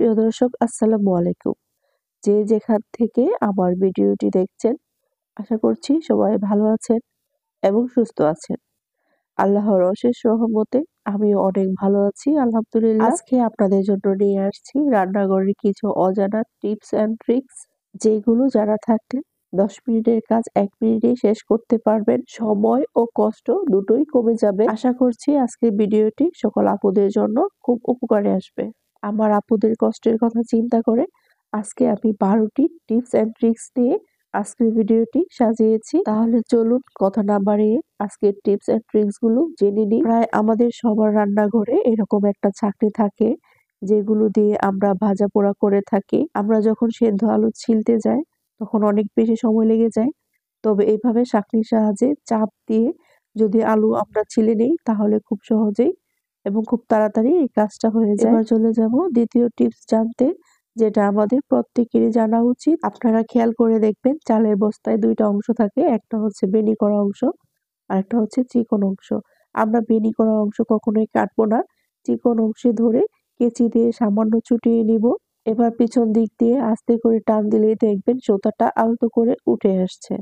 প্রিয় দর্শক, আসসালামু আলাইকুম। যে যেখান থেকে আমার ভিডিওটি দেখছেন, আশা করছি সবাই ভালো আছেন এবং সুস্থ আছেন। আল্লাহর অশেষ রহমতে আমিও অনেক ভালো আছি, আলহামদুলিল্লাহ। আজকে আপনাদের জন্য নিয়ে আসছি রান্নাঘরের কিছু অজানা টিপস অ্যান্ড ট্রিক্স, যেগুলো জানা থাকলে 10 মিনিটের কাজ 1 মিনিটেই শেষ করতে পারবেন। সময় ও কষ্ট দুটোই কমে যাবে। আশা করছি আজকের ভিডিওটি সকল আপুদের জন্য খুব উপকারে আসবে। আমার আপুদের কষ্টের কথা চিন্তা করে আজকে আমি 12টি টিপস অ্যান্ড ট্রিক্স নিয়ে আজকের ভিডিওটি সাজিয়েছি। তাহলে চলুন কথা না বাড়িয়ে আজকের টিপস অ্যান্ড ট্রিক্স গুলো জেনে নিই। প্রায় আমাদের সবার রান্নাঘরে এরকম একটা ছাঁকনি থাকে, যেগুলো দিয়ে আমরা ভাজা পোড়া করে থাকি। আমরা যখন সেদ্ধ আলু ছিলতে যাই তখন অনেক বেশি সময় লেগে যায়, তবে এইভাবে ছাঁকনির সাহায্যে চাপ দিয়ে যদি আলু আমরা ছিলে নিই তাহলে খুব সহজেই এবং খুব তাড়াতাড়ি এই কাজটা হয়ে যায়। এবার চলে যাব দ্বিতীয় টিপস জানতে, যেটা আমাদের প্রত্যেকেরই জানা উচিত। আপনারা খেয়াল করে দেখবেন চালের বস্তায় দুইটা অংশ থাকে, একটা হচ্ছে বেনি করা অংশ আর একটা হচ্ছে চিকন অংশ। আমরা বেনি করা অংশ কখনোই কাটবো না, চিকন অংশে ধরে কেচি দিয়ে সামান্য চুটিয়ে নিব। এবার পিছন দিক দিয়ে আস্তে করে টান দিলেই দেখবেন সুতাটা আলতো করে উঠে আসছে।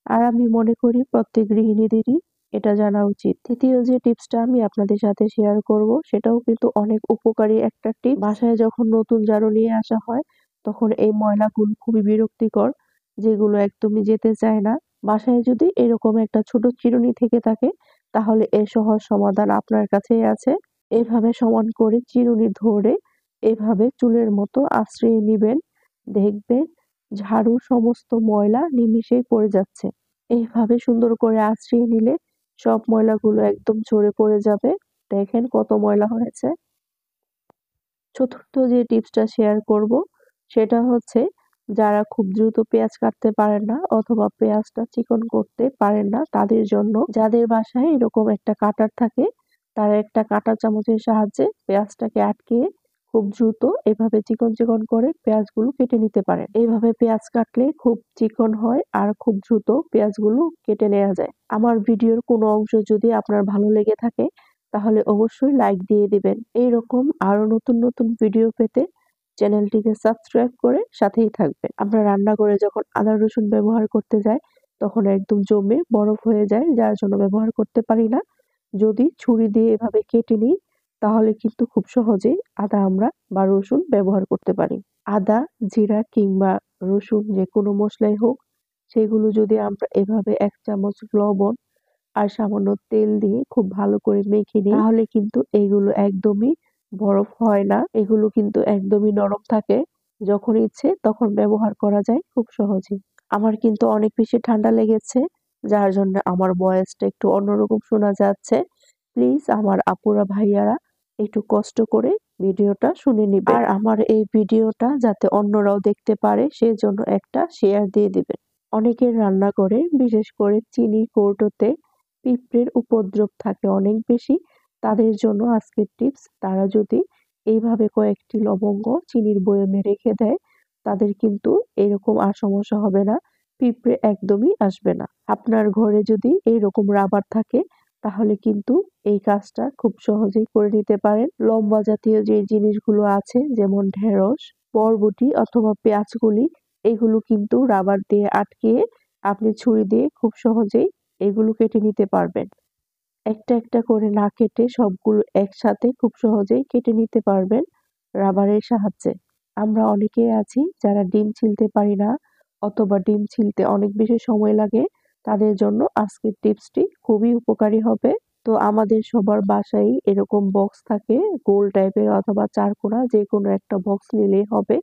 আর আমি মনে করি প্রত্যেক গৃহিণীদেরই এটা জানা উচিত। তৃতীয় যে টিপসটা আমি আপনাদের সাথে শেয়ার করব, সেটাও কিন্তু অনেক উপকারী একটা টিপ। বাসায় যখন নতুন ঝাড়ু নিয়ে আসা হয় তখন এই ময়লাগুলো খুবই বিরক্তিকর, যেগুলো একদমই যেতে চায় না। বাসায় যদি এরকম একটা ছোট চিরুনি থেকে থাকে তাহলে এর সহজ সমাধান আপনার কাছেই আছে। এভাবে সমান করে চিরুনি ধরে এভাবে চুলের মতো আশ্রয় নিবেন, দেখবেন ঝাড়ুর সমস্ত ময়লা নিমিষেই পড়ে যাচ্ছে। এইভাবে সুন্দর করে আঁচড়িয়ে নিলে সব ময়লাগুলো একদম ঝরে পড়ে যাবে। দেখেন কত ময়লা হয়েছে। চতুর্থ যে টিপসটা শেয়ার করব সেটা হচ্ছে, যারা খুব দ্রুত পেঁয়াজ কাটতে পারেন না অথবা পেঁয়াজটা চিকন করতে পারেন না তাদের জন্য। যাদের বাসায় এরকম একটা কাটার থাকে, তারা একটা কাঁটা চামচের সাহায্যে পেঁয়াজটাকে আটকিয়ে খুব দ্রুত এভাবে চিকন চিকন করে পেঁয়াজগুলো কেটে নিতে পারেন। এইভাবে পেঁয়াজ কাটলে খুব চিকন হয় আর খুব দ্রুত পেঁয়াজগুলো কেটে নেওয়া যায়। আমার ভিডিওর কোনো অংশ যদি আপনার ভালো লেগে থাকে তাহলে অবশ্যই লাইক দিয়ে দিবেন। এইরকম আরো নতুন নতুন ভিডিও পেতে চ্যানেলটিকে সাবস্ক্রাইব করে সাথেই থাকবেন। আমরা রান্নাঘরে যখন আদা রসুন ব্যবহার করতে যাই তখন একদম জমে বরফ হয়ে যায়, যার জন্য ব্যবহার করতে পারি না। যদি ছুরি দিয়ে এভাবে কেটে নিই তাহলে কিন্তু খুব সহজেই আদা আমরা বা রসুন ব্যবহার করতে পারি। আদা, জিরা কিংবা রসুন যে কোনো মশলাই হোক, সেগুলো যদি আমরা এভাবে 1 চামচ লবণ আর সামান্য তেল দিয়ে খুব ভালো করে মেখে নিই তাহলে কিন্তু এগুলো একদমই বরফ হয় না, এগুলো কিন্তু একদমই নরম থাকে। যখন ইচ্ছে তখন ব্যবহার করা যায় খুব সহজেই। আমার কিন্তু অনেক বেশি ঠান্ডা লেগেছে, যার জন্য আমার ভয়েসটা একটু অন্যরকম শোনা যাচ্ছে। প্লিজ আমার আপুরা ভাইয়ারা একটু কষ্ট করে ভিডিওটা শুনে নিবেন আর আমার এই ভিডিওটা যাতে অন্যরাও দেখতে পারে সেজন্য একটা শেয়ার দিয়ে দিবেন। অনেকের রান্না করে বিশেষ করে চিনি কৌটোতে পিঁপড়ের উপদ্রব থাকে অনেক বেশি। তাদের জন্য আজকের টিপস, তারা যদি এইভাবে কয়েকটি লবঙ্গ চিনির বয়মে রেখে দেয় তাদের কিন্তু এরকম আর সমস্যা হবে না, পিঁপড়ে একদমই আসবে না। আপনার ঘরে যদি এইরকম রাবার থাকে তাহলে কিন্তু এই কাজটা খুব সহজেই করে নিতে পারেন। লম্বা জাতীয় যে জিনিসগুলো আছে যেমন ঢেঁড়স, বরবটি অথবা পেঁয়াজগুলি, এগুলো কিন্তু রাবার দিয়ে আটকিয়ে আপনি ছুরি দিয়ে খুব সহজেই এগুলো কেটে নিতে পারবেন। একটা একটা করে না কেটে সবগুলো একসাথে খুব সহজেই কেটে নিতে পারবেন রাবারের সাহায্যে। আমরা অনেকেই আছি যারা ডিম ছিলতে পারি না অথবা ডিম ছিলতে অনেক বেশি সময় লাগে, তাদের জন্য আজকের টিপসটি খুবই উপকারী হবে। তো আমাদের সবার বাসায় এরকম বক্স থাকে, গোল টাইপের অথবা চারকোনা, যে কোনো একটা বক্স নিলেই হবে।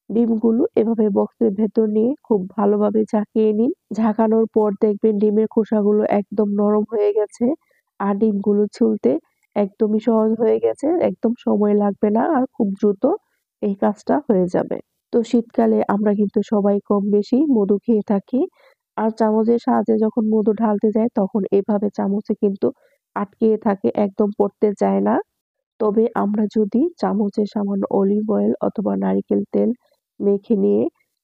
ডিমগুলো এভাবে বক্সের ভেতর নিয়ে খুব ভালোভাবে ঝাঁকিয়ে নিন। ঝাঁকানোর পর দেখবেন ডিমের খোসাগুলো একদম নরম হয়ে গেছে আর ডিমগুলো ছুলতে একদমই সহজ হয়ে গেছে, একদম সময় লাগবে না আর খুব দ্রুত এই কাজটা হয়ে যাবে। তো শীতকালে আমরা কিন্তু সবাই কম বেশি মধু খেয়ে থাকি, আর চামচের সাহায্যে যখন মধু ঢালতে যায় তখন এভাবে চামচে কিন্তু আটকিয়ে থাকে, একদম পড়তে চায় না। তবে আমরা যদি চামচে সামান্য অলিভ অয়েল অথবা নারিকেল তেল মেখে নিয়ে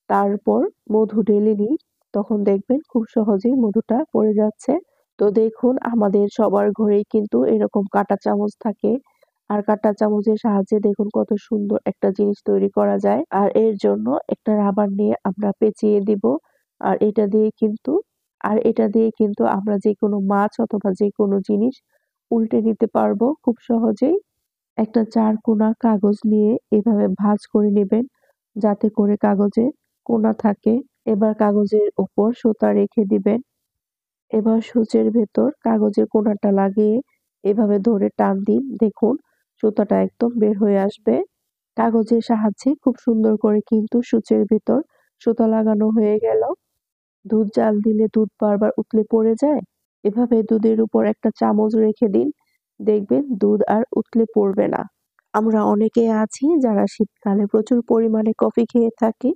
তারপর মধু ঢেলে নিই তখন দেখবেন খুব সহজেই মধুটা পড়ে যাচ্ছে। তো দেখুন আমাদের সবার ঘরেই কিন্তু এরকম কাঁটা চামচ থাকে, আর কাঁটা চামচের সাহায্যে দেখুন কত সুন্দর একটা জিনিস তৈরি করা যায়। আর এর জন্য একটা রাবার নিয়ে আমরা পেঁচিয়ে দিব। আর এটা দিয়ে কিন্তু আমরা যেকোনো মাছ অথবা যেকোনো জিনিস উল্টে নিতে পারবো খুব সহজেই। একটা চারকোনা কাগজ নিয়ে এভাবে ভাঁজ করে নেবেন যাতে করে কাগজে কোনা থাকে। এবার কাগজের উপর সুতা রেখে দিবেন। এবার সূচের ভেতর কাগজের কোনাটা লাগিয়ে এভাবে ধরে টান দিন। দেখুন সুতাটা একদম বের হয়ে আসবে। কাগজের সাহায্যে খুব সুন্দর করে কিন্তু সূচের ভেতর সুতা লাগানো হয়ে গেল। দুধ জাল দিলে দুধ বারবার উতলে পড়ে যায়। এভাবে দুধের উপর একটা চামচ রেখে দিন, দেখবেন দুধ আর উতলে পড়বে না। আমরা অনেকেই আছি যারা শীতকালে প্রচুর পরিমাণে কফি খেয়ে থাকি।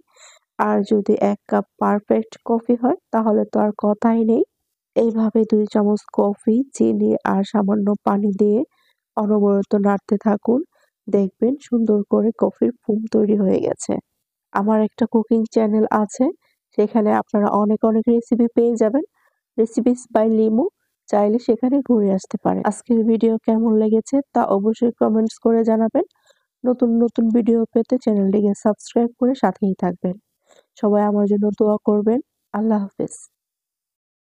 আর যদি ১ কাপ পারফেক্ট কফি হয় তাহলে তো আর কথাই নেই। এইভাবে ২ চামচ কফি, চিনি আর সামান্য পানি দিয়ে অনবরত নাড়তে থাকুন। দেখবেন সুন্দর করে কফির ফোম তৈরি হয়ে গেছে। আমার একটা কুকিং চ্যানেল আছে। সেখানে আপনারা অনেক রেসিপি পেয়ে যাবেন। Recipes by লিমু। চাইলে সেখানে ঘুরে আসতে পারেন। আজকের ভিডিও কেমন লেগেছে তা অবশ্যই কমেন্টস করে জানাবেন। নতুন ভিডিও পেতে চ্যানেলটিকে সাবস্ক্রাইব করে সাথেই থাকবেন। সবাই আমার জন্য দোয়া করবেন। আল্লাহ হাফেজ।